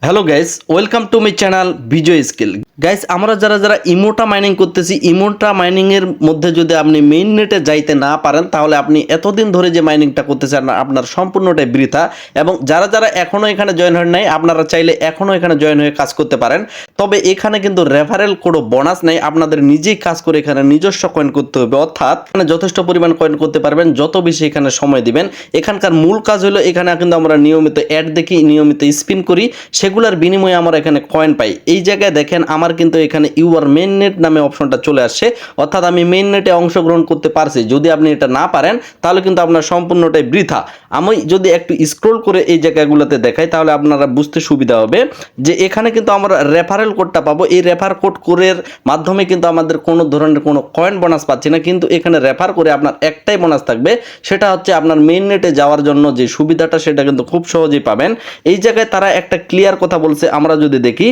Hello guys, welcome to my channel Bijoy skill. Guys, আমরা যারা ইমোটা mining করতেছি, ইমোটা মাইনিং এর মধ্যে যদি আপনি মেইন নেটে যাইতে না পারেন তাহলে আপনি এতদিন ধরে যে মাইনিংটা করতেছেন আপনার সম্পূর্ণটাই বৃথা। এবং যারা এখনো এখানে জয়েন হন নাই, আপনারা চাইলে এখনো এখানে জয়েন হয়ে কাজ করতে পারেন। তবে এখানে কিন্তু রেফারেল কোনো বোনাস নেই, আপনাদের নিজেই কাজ করে এখানে নিজস্ব কয়েন করতে হবে। অর্থাৎ এখানে যথেষ্ট পরিমাণ কয়েন করতে পারবেন যত বেশি এখানে সময় দিবেন। এখানকার মূল কাজ হলো এখানে কিন্তু আমরা নিয়মিত অ্যাড দেখি, নিয়মিত স্পিন করি, সেগুলোর বিনিময়ে আমরা এখানে কয়েন পাই। এই জায়গায় দেখেন আমার কিন্তু এখানে ইউআর মেইন নেট নামে অপশনটা চলে আসছে, অর্থাৎ আমি মেইন নেটে অংশগ্রহণ করতে পারছি। যদি আপনি এটা না পারেন তাহলে কিন্তু আপনার সম্পূর্ণটাই বৃথা। আমি যদি একটু স্ক্রল করে এই জায়গাগুলোতে দেখাই তাহলে আপনারা বুঝতে সুবিধা হবে যে এখানে কিন্তু আমরা রেফারেল কোডটা পাবো। এই রেফার কোড কোডের মাধ্যমে কিন্তু আমাদের কোনো ধরনের কোনো কয়েন বোনাস পাচ্ছি না, কিন্তু এখানে রেফার করে আপনার একটাই বোনাস থাকবে, সেটা হচ্ছে আপনার মেইন নেটে যাওয়ার জন্য যে সুবিধাটা সেটা কিন্তু খুব সহজেই পাবেন। এই জায়গায় তারা একটা ক্লিয়ার কথা বলছে, আমরা যদি দেখি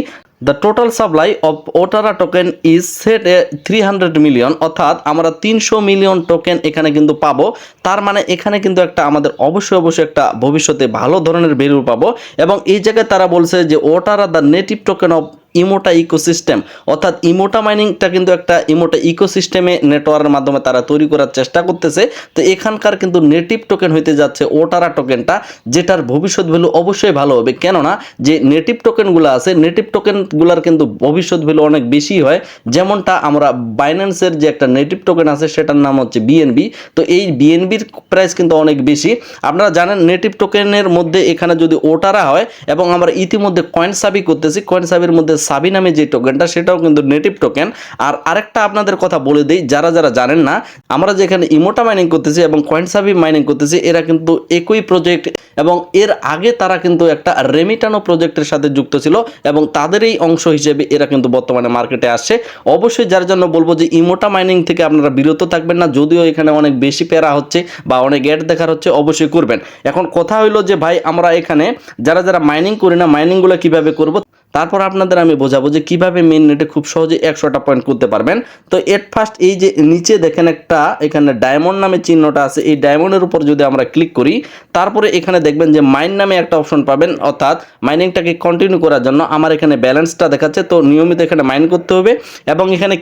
দ্য টোটাল সাপ্লাই অফ ওটারা টোকেন ইজ সেট 300 মিলিয়ন, অর্থাৎ আমরা 300 মিলিয়ন টোকেন এখানে কিন্তু পাবো। তার মানে এখানে কিন্তু একটা আমাদের অবশ্যই একটা ভবিষ্যতে ভালো ধরনের ভ্যালু পাবো। এবং এই জায়গায় তারা বলছে যে ওটারা দ্য নেটিভ টোকেন অফ ইমোটা ইকোসিস্টেম, অর্থাৎ ইমোটা মাইনিংটা কিন্তু একটা ইমোটা ইকোসিস্টেমে নেটওয়ার্কের মাধ্যমে তারা তৈরি করার চেষ্টা করতেছে। তো এখানকার কিন্তু নেটিভ টোকেন হইতে যাচ্ছে ওটারা টোকেনটা, যেটার ভবিষ্যৎ ভ্যালু অবশ্যই ভালো হবে। কেননা যে নেটিভ টোকেনগুলো আছে, নেটিভ টোকেনগুলোর কিন্তু ভবিষ্যৎ ভ্যালু অনেক বেশি হয়। যেমনটা আমরা বাইন্যান্সের যে একটা নেটিভ টোকেন আছে সেটার নাম হচ্ছে বিএনবি। তো এই বিএনবির প্রাইস কিন্তু অনেক বেশি। আপনারা জানেন নেটিভ টোকেনের মধ্যে এখানে যদি ওটারা হয় এবং আমরা ইতিমধ্যে কয়েন সাবি করতেছি, কয়েন সাবির মধ্যে সাবি নামে যে টোকেনটা সেটাও কিন্তু নেটিভ টোকেন। আর আরেকটা আপনাদের কথা বলে দিই, যারা জানেন না, আমরা যেখানে ইমোটা মাইনিং করতেছি এবং কয়েন সাবি মাইনিং করতেছি এরা কিন্তু একই প্রজেক্ট, এবং এর আগে তারা কিন্তু একটা রেমিটানো প্রজেক্টের সাথে যুক্ত ছিল এবং তাদেরই অংশ হিসেবে এরা কিন্তু বর্তমানে মার্কেটে আসছে। অবশ্যই যার জন্য বলবো যে ইমোটা মাইনিং থেকে আপনারা বিরত থাকবেন না, যদিও এখানে অনেক বেশি প্যারা হচ্ছে বা অনেক অ্যাড দেখার হচ্ছে, অবশ্যই করবেন। এখন কথা হইলো যে ভাই আমরা এখানে যারা মাইনিং করি না, মাইনিংগুলো কিভাবে করব তারপর আপনাদের আমি বোঝাবো যে কিভাবে মেইন নেটে খুব সহজে 100টা পয়েন্ট করতে পারবেন। তো এট ফার্স্ট এই যে নিচে দেখেন একটা এখানে ডায়মন্ড নামে চিহ্নটা আছে, এই ডায়মন্ডের উপর যদি আমরা ক্লিক করি তারপরে এখানে দেখবেন যে মাইন নামে একটা অপশন পাবেন, অর্থাৎ মাইনিংটাকে কন্টিনিউ করার জন্য আমার এখানে ব্যালেন্সটা দেখাচ্ছে। তো নিয়মিত এখানে মাইন করতে হবে এবং এখানে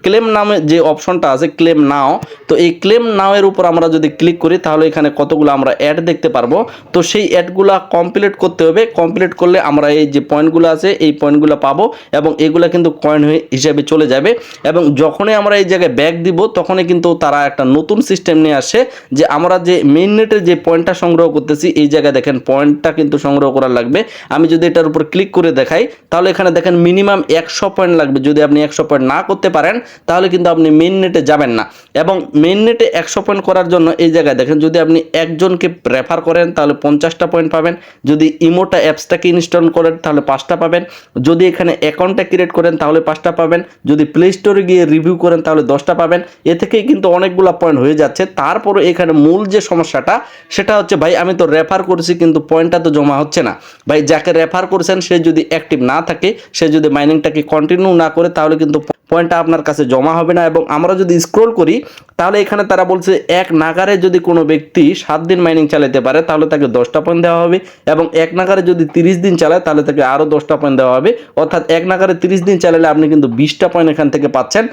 ক্লেম নামে যে অপশনটা আছে ক্লেম নাও, তো এই ক্লেম নাও এর উপর আমরা যদি ক্লিক করি তাহলে এখানে কতগুলো আমরা অ্যাড দেখতে পারবো। তো সেই অ্যাডগুলো কমপ্লিট করতে হবে, কমপ্লিট করলে আমরা এই যে পয়েন্টগুলো আছে এই পয়েন্টগুলো পাবো এবং এগুলো কিন্তু কয়েন হিসেবে চলে যাবে। এবং যখনই আমরা এই জায়গায় ব্যাক দিব তখনই কিন্তু তারা একটা নতুন সিস্টেম নিয়ে আসে যে আমরা যে মেইন নেটের যে পয়েন্টটা সংগ্রহ করতেছি এই জায়গায় দেখেন পয়েন্টটা কিন্তু সংগ্রহ করা লাগবে। আমি যদি এটার উপর ক্লিক করে দেখাই তাহলে এখানে দেখেন মিনিমাম 100 পয়েন্ট লাগবে। যদি আপনি 100 পয়েন্ট না করতে পারেন তাহলে কিন্তু আপনি মেইন নেটে যাবেন না। এবং মেইন নেটে 100 পয়েন্ট করার জন্য এই জায়গায় দেখেন যদি আপনি একজনকে রেফার করেন তাহলে 50টা পয়েন্ট পাবেন, যদি ইমোটা অ্যাপসটাকে ইনস্টল করেন তাহলে 5টা পাবেন, যদি এখানে অ্যাকাউন্টটা ক্রিয়েট করেন তাহলে 5টা পাবেন, যদি প্লে স্টোরে গিয়ে রিভিউ করেন তাহলে 10টা পাবেন। এ থেকেই কিন্তু অনেকগুলো পয়েন্ট হয়ে যাচ্ছে। তারপরে এখানে মূল যে সমস্যাটা সেটা হচ্ছে ভাই আমি তো রেফার করেছি কিন্তু পয়েন্টটা তো জমা হচ্ছে না। ভাই যাকে রেফার করেছেন সে যদি অ্যাক্টিভ না থাকে, সে যদি মাইনিংটাকে কন্টিনিউ না করে তাহলে কিন্তু পয়েন্টটা আপনার কাছে জমা হবে না। এবং আমরা যদি স্ক্রল করি তাহলে এখানে তারা বলছে এক নাগারে যদি কোনো ব্যক্তি 7 দিন মাইনিং চালাতে পারে তাহলে তাকে 10টা পয়েন্ট দেওয়া হবে, এবং এক নাগারে যদি 30 দিন চালায় তাহলে তাকে আরও 10টা পয়েন্ট দেওয়া হবে। অর্থাৎ এক নাগারে 30 দিন চালালে আপনি কিন্তু 20টা পয়েন্ট এখান থেকে পাচ্ছেন।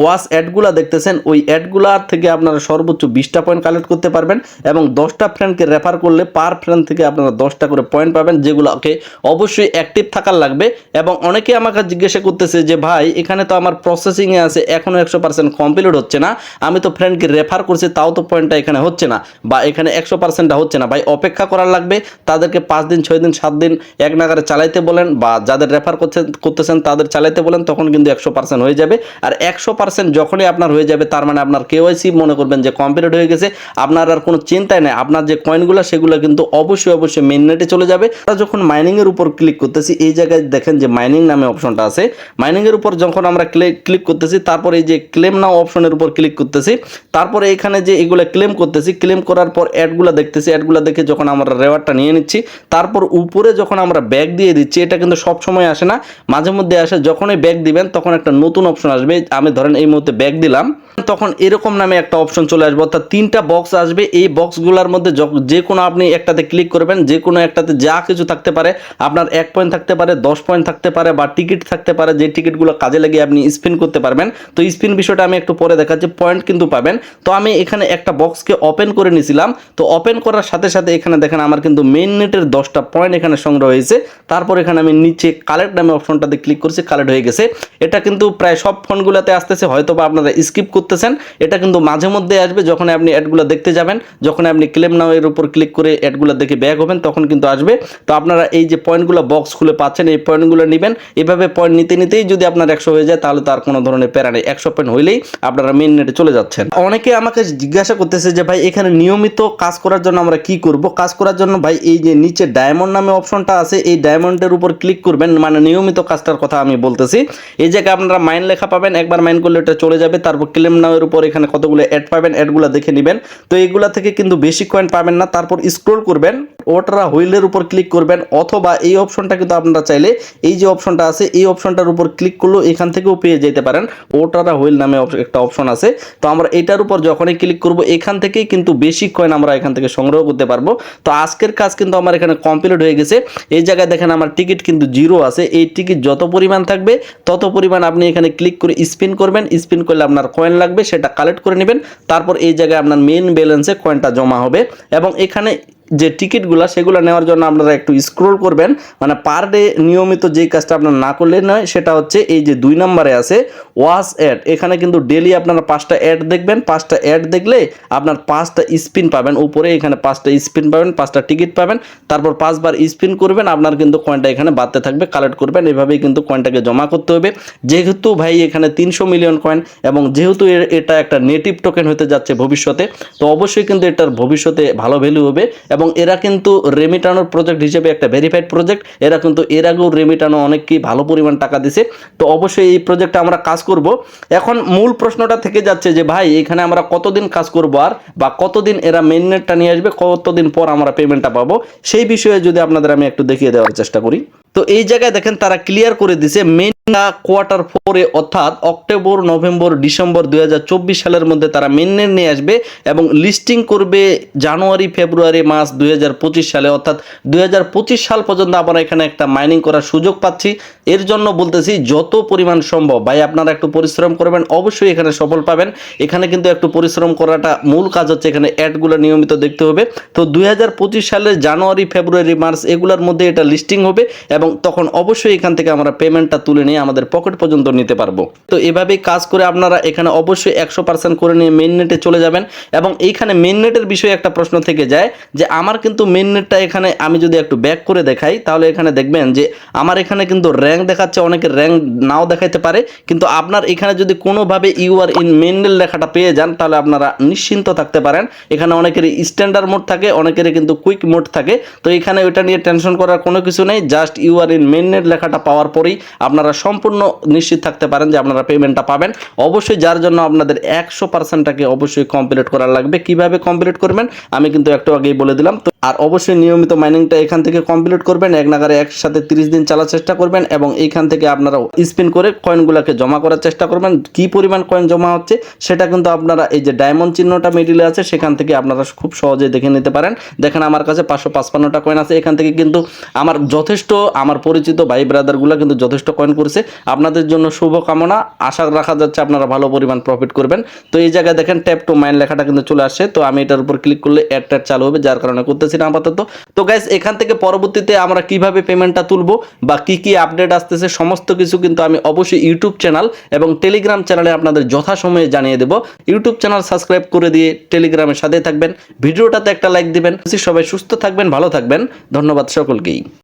ওয়াচ অ্যাডগুলা দেখতেছেন, ওই অ্যাডগুলার থেকে আপনারা সর্বোচ্চ 20টা পয়েন্ট কালেক্ট করতে পারবেন এবং 10টা ফ্রেন্ডকে রেফার করলে পার ফ্রেন্ড থেকে আপনারা 10টা করে পয়েন্ট পাবেন, যেগুলোকে অবশ্যই অ্যাক্টিভ থাকার লাগবে। এবং অনেকে আমাকে জিজ্ঞাসা করতেছে যে ভাই এখানে তো আমার প্রসেসিংয়ে আছে, এখনও 100% কমপ্লিট হচ্ছে না, আমি তো ফ্রেন্ডকে রেফার করছি তাও তো পয়েন্টটা এখানে হচ্ছে না বা এখানে 100%টা হচ্ছে না। ভাই অপেক্ষা করার লাগবে, তাদেরকে 5 দিন 6 দিন 7 দিন এক নাগারে চালাইতে বলেন বা যাদের রেফার করতেছেন তাদের চালাইতে বলেন, তখন কিন্তু 100% হয়ে যাবে। আর 100% যখনই আপনার হয়ে যাবে তার মানে আপনার কেওয়াইসি মনে করবেন যে কমপ্লিট হয়ে গেছে, আপনার আর কোনো চিন্তাই নেই, আপনার যে কয়েনগুলো সেগুলো কিন্তু অবশ্যই মেইন নেটে চলে যাবে। যখন মাইনিংয়ের উপর ক্লিক করতেছি এই জায়গায় দেখেন যে মাইনিং নামে অপশনটা আছে, মাইনিংয়ের উপর যখন আমরা ক্লিক করতেছি তারপর এই যে ক্লেম নাও অপশনের উপর ক্লিক করতেছি, তারপরে এখানে যে এগুলো ক্লেম করতেছি, ক্লেম করার পর অ্যাডগুলো দেখতেছি, অ্যাডগুলো দেখে যখন আমরা রেওয়ার্ডটা নিয়ে নিচ্ছি তারপর উপরে যখন আমরা ব্যাক দিয়ে দিচ্ছি, এটা কিন্তু সব সময় আসে না, মাঝে মধ্যে আসে। যখনই ব্যাক দিবেন তখন একটা নতুন অপশন আসবে, আমি ধরেন এই মুহূর্তে ব্যাক দিলাম, তখন এরকম নামে একটা অপশন চলে আসবে, অর্থাৎ 3টা বক্স আসবে। এই বক্সগুলোর মধ্যে যে কোনো আপনি একটাতে ক্লিক করবেন, যে কোনো একটাতে যা কিছু থাকতে পারে, আপনার 1 পয়েন্ট থাকতে পারে, 10 পয়েন্ট থাকতে পারে, বা টিকিট থাকতে পারে, যে টিকিটগুলো কাজে লাগিয়ে আপনি স্পিন করতে পারবেন। তো স্পিন বিষয়টা আমি একটু পরে দেখাচ্ছি, পয়েন্ট কিন্তু পাবেন। তো আমি এখানে একটা বক্সকে ওপেন করে নিয়েছিলাম। তো ওপেন করার সাথে সাথে এখানে দেখেন আমার কিন্তু মেইন নেটের 10টা পয়েন্ট এখানে সংগ্রহ হয়েছে। তারপর এখানে আমি নিচে কালেক্ট নামে অপশনটাতে ক্লিক করছি, কালেক্ট হয়ে গেছে। এটা কিন্তু প্রায় সব ফোনগুলোতে আসতেছে, হয়তো বা আপনারা স্কিপ করতেছেন। এটা কিন্তু মাঝে মধ্যে আসবে, যখন আপনি অ্যাডগুলো দেখতে যাবেন, যখন আপনি ক্লেম নাও এর উপর ক্লিক করে অ্যাডগুলো দেখে ব্যাক হবেন, তখন কিন্তু আসবে। তো আপনারা এই যে পয়েন্টগুলো বক্স খুলে পাচ্ছেন, এই পয়েন্টগুলো নেবেন। এভাবে পয়েন্ট নিতে নিতেই যদি আপনার 100 হয়ে যায়, তাহলে তার কোনো ধরনের প্যারা নেই। 100 পয়েন্ট হইলেই আপনারা মেইন নেটে চলে যাচ্ছেন। অনেকে আমাকে জিজ্ঞাসা করতেছে যে ভাই এখানে নিয়মিত কাজ করার জন্য আমরা কি করব? কাজ করার জন্য ভাই এই যে নিচে ডায়মন্ড নামে অপশনটা আছে, এই ডায়মন্ডের উপর ক্লিক করবেন, মানে নিয়মিত কাজটার কথা আমি বলতেছি। এই জায়গায় আপনারা মাইন লেখা পাবেন, একবার মাইন করলে এটা চলে যাবে। তারপর ক্লেম নাও এর উপর এখানে কতগুলো অ্যাড পাবেন, অ্যাডগুলো দেখে নেবেন। তো এইগুলা থেকে কিন্তু বেশি কয়েন পাবেন না। তারপর স্ক্রল করবেন, ওটারা হুইলের উপর ক্লিক করবেন, অথবা এই অপশনটা কিন্তু আপনারা চাইলে এই যে অপশনটা আছে, এই অপশনটার উপর ক্লিক করলেও এখান থেকেও পেয়ে যেতে পারেন। ওটারা হুইল নামে একটা অপশন আছে। তো আমরা এটার উপর যখনই ক্লিক করব, এখান থেকেই কিন্তু বেশি কয়েন আমরা এখান থেকে সংগ্রহ করতে পারবো। তো আজকের কাজ কিন্তু আমার এখানে কমপ্লিট হয়ে গেছে। এই জায়গায় দেখেন আমার টিকিট কিন্তু 0 আছে। এই টিকিট যত পরিমাণ থাকবে তত পরিমাণ আপনি এখানে ক্লিক করে স্পিন করবেন। স্পিন করলে আপনার কয়েন লাগবে, সেটা কালেক্ট করে নেবেন। তারপর এই জায়গায় আপনার মেইন ব্যালেন্সে কয়েনটা জমা হবে। এবং এখানে যে টিকিটগুলো সেগুলো নেওয়ার জন্য আপনারা একটু স্ক্রল করবেন, মানে পার ডে নিয়মিত যেই কাজটা আপনার না করলে নয়, সেটা হচ্ছে এই যে 2 নম্বরে আছে ওয়াচ অ্যাড। এখানে কিন্তু ডেলি আপনারা 5টা অ্যাড দেখবেন। 5টা অ্যাড দেখলে আপনার 5টা স্পিন পাবেন। উপরে এখানে 5টা স্পিন পাবেন, 5টা টিকিট পাবেন। তারপর 5 বার স্পিন করবেন, আপনার কিন্তু কয়েনটা এখানে বাড়তে থাকবে, কালেক্ট করবেন। এভাবেই কিন্তু কয়েনটাকে জমা করতে হবে। যেহেতু ভাই এখানে 300 মিলিয়ন কয়েন, এবং যেহেতু এটা একটা নেটিভ টোকেন হতে যাচ্ছে ভবিষ্যতে, তো অবশ্যই কিন্তু এটার ভবিষ্যতে ভালো ভ্যালু হবে। এবং এরা কিন্তু রেমিটানোর প্রজেক্ট হিসেবে একটা ভেরিফাইড প্রজেক্ট। এরা কিন্তু এর আগেও রেমিটানো অনেককেই ভালো পরিমাণ টাকা দিছে। তো অবশ্যই এই প্রজেক্টে আমরা কাজ করব। এখন মূল প্রশ্নটা থেকে যাচ্ছে যে ভাই এখানে আমরা কতদিন কাজ করব, আর বা কতদিন এরা মেইন নেটটা নিয়ে আসবে, কতদিন পর আমরা পেমেন্টটা পাবো, সেই বিষয়ে যদি আপনাদের আমি একটু দেখিয়ে দেওয়ার চেষ্টা করি। তো এই জায়গায় দেখেন তারা ক্লিয়ার করে দিছে মেইন কোয়ার্টার 4-এ, অর্থাৎ অক্টোবর, নভেম্বর, ডিসেম্বর 2024 সালের মধ্যে তারা মেইননেট নিয়ে আসবে এবং লিস্টিং করবে জানুয়ারি, ফেব্রুয়ারি, মার্চ 2025 সালে। অর্থাৎ 2025 সাল পর্যন্ত আমরা এখানে একটা মাইনিং করার সুযোগ পাচ্ছি। এর জন্য বলতেছি যত পরিমাণ সম্ভব ভাই আপনারা একটু পরিশ্রম করবেন, অবশ্যই এখানে সফল পাবেন। এখানে কিন্তু একটু পরিশ্রম করাটা মূল কাজ হচ্ছে, এখানে অ্যাডগুলো নিয়মিত দেখতে হবে। তো 2025 সালের জানুয়ারি, ফেব্রুয়ারি, মার্চ এগুলোর মধ্যে এটা লিস্টিং হবে, এবং তখন অবশ্যই এখান থেকে আমরা পেমেন্টটা তুলে নিয়ে আমাদের পকেট পর্যন্ত নিতে পারবো। তো এভাবেই কাজ করে আপনারা এখানে অবশ্যই 100% করে নিয়ে মেইন নেটে চলে যাবেন। এবং এইখানে মেইন নেটের বিষয়ে একটা প্রশ্ন থেকে যায় যে আমার কিন্তু মেইন নেটটা এখানে আমি যদি একটু ব্যাক করে দেখাই, তাহলে এখানে দেখবেন যে আমার এখানে কিন্তু র্যাঙ্ক দেখাচ্ছে, অনেকের র্যাঙ্ক নাও দেখাইতে পারে। কিন্তু আপনার এখানে যদি কোনোভাবে you are in main net লেখাটা পেয়ে যান, তাহলে আপনারা নিশ্চিন্ত থাকতে পারেন। এখানে অনেকের স্ট্যান্ডার্ড মোড থাকে, অনেকের কিন্তু কুইক মোড থাকে। তো এখানে ওইটা নিয়ে টেনশন করার কোনো কিছু নেই। Just you are in main net লেখাটা পাওয়ার পরেই আপনারা সম্পূর্ণ নিশ্চিত থাকতে পারেন যে আপনারা পেমেন্টটা পাবেন। অবশ্যই যার জন্য আপনাদের 100%টাকে অবশ্যই কমপ্লিট করা লাগবে। কিভাবে কমপ্লিট করবেন আমি কিন্তু একটু আগেই বলে দিলাম। তো আর অবশ্যই নিয়মিত মাইনিংটা এখান থেকে কমপ্লিট করবেন, এক নাগারে একসাথে 30 দিন চালার চেষ্টা করবেন, এবং এইখান থেকে আপনারা স্পিন করে কয়েনগুলোকে জমা করার চেষ্টা করবেন। কি পরিমাণ কয়েন জমা হচ্ছে সেটা কিন্তু আপনারা এই যে ডায়মন্ড চিহ্নটা মিডিলে আছে সেখান থেকে আপনারা খুব সহজে দেখে নিতে পারেন। দেখেন আমার কাছে 555টা কয়েন আছে। এখান থেকে কিন্তু আমার যথেষ্ট, আমার পরিচিত ভাই ব্রাদারগুলো কিন্তু যথেষ্ট কয়েন করছে। আপনাদের জন্য শুভকামনা, আশা রাখা যাচ্ছে আপনারা ভালো পরিমাণ প্রফিট করবেন। তো এই জায়গায় দেখেন ট্যাপ টু মাইন লেখাটা কিন্তু চলে আসছে। তো আমি এটার উপর ক্লিক করলে অ্যাডটা চালু হবে, যার কারণে করতেছি না আপাতত। তো গাইস এখান থেকে পরবর্তীতে আমরা কিভাবে পেমেন্টটা তুলবো বা কি কি আপডেট আসতেছে সমস্ত কিছু কিন্তু আমি অবশ্যই ইউটিউব চ্যানেল এবং টেলিগ্রাম চ্যানেলে আপনাদের যথাসময়ে জানিয়ে দেবো। ইউটিউব চ্যানেল সাবস্ক্রাইব করে দিয়ে টেলিগ্রামের সাথে থাকবেন, ভিডিওটাতে একটা লাইক দিবেন। সবাই সুস্থ থাকবেন, ভালো থাকবেন। ধন্যবাদ সকলকেই।